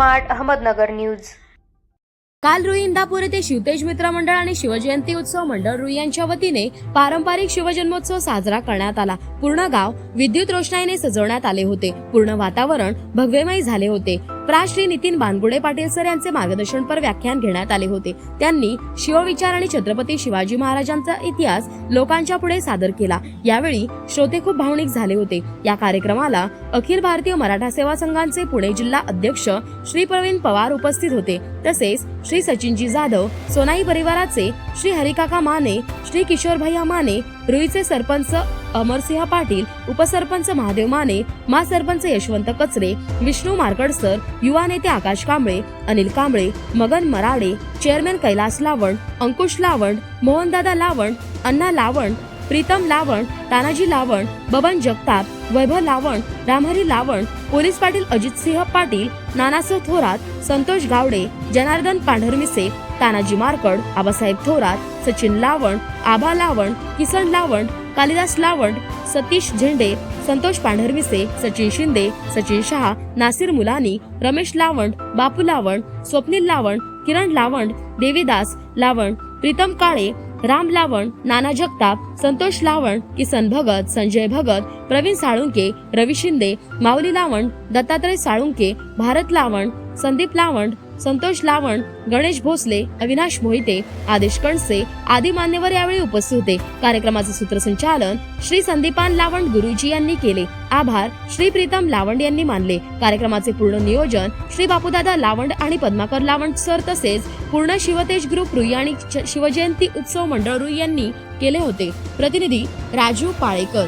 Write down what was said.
Smart Ahmednagar news. काल रुई इंदापूर येथे शिवतेज मित्र मंडळ आणि शिवजयंती उत्सव मंडळ रुई यांच्या वतीने पारंपरिक शिवजन्मोत्सव साजरा करण्यात आला। पूर्ण गाव विद्युत रोषणाईने सजवण्यात आले होते। पूर्ण वातावरण भगवेमय झाले होते। श्री नितीन बानगुडे पाटील सर यांचे मार्गदर्शनपर व्याख्यान घेण्यात आले होते। त्यांनी शिवविचार आणि छत्रपती शिवाजी महाराजांचा इतिहास लोकांच्या पुढे सादर केला। यावेळी श्रोते खूप भावनिक झाले होते। या कार्यक्रमाला अखिल भारतीय मराठा सेवा संघाचे पुणे जिल्हा अध्यक्ष श्री प्रवीण पवार उपस्थित होते। तसेच श्री सचिनजी जाधव, सोनाई परिवाराचे श्री हरिकाका माने, श्री किशोर भैया माने, रुईचे सरपंच अमरसिंह पाटील, उपसरपंच महादेव माने, मा सरपंच यशवंत कचरे, विष्णू मारकड सर, युवा नेते आकाश कांबळे, अनिल कांबळे, मगन मराडे, चेअरमॅन कैलास लावण, अंकुश लावण, मोहनदादा लावण, अण्णा लावण, प्रीतम लावण, तानाजी लावण, बबन जगताप, वैभव लावण, रामहरी लावण, पोलीस पाटील अजितसिंह पाटील, नानासो थोरात, संतोष गावडे, जनार्दन पांढरमिसे, तानाजी मारकड, आबासाहेब थोरात, सचिन लावण, आभा लावण, किसन लावण, कालिदास लावण, सतीश झेंडे, संतोष पांढरमिसे, सचिन शिंदे, सचिन शहा, नासिर मुलानी, रमेश लावण, बापू लावण, स्वप्नील लावण, किरण लावण, देवीदास लावण, प्रीतम काळे, राम लावण, नाना जगताप, संतोष लावण, किसन भगत, संजय भगत, प्रवीण साळुंके, रवी शिंदे, माऊली लावण, दत्तात्रय साळुंके, भारत लावण, संदीप लावण, संतोष लावण, गणेश भोसले, अविनाश मोहिते, आदेश कणसे आदी मान्यवर यावेळी उपस्थित होते। कार्यक्रमाचे सूत्रसंचालन श्री संदीपान लावण गुरुजी यांनी केले। आभार श्री प्रीतम लावण यांनी मानले। कार्यक्रमाचे पूर्ण नियोजन श्री बापूदादा लावण आणि पद्माकर लावण सर तसेच पूर्ण शिवतेज ग्रुप रुई आणि शिवजयंती उत्सव मंडळ रुई यांनी केले होते। प्रतिनिधी राजू पाळेकर।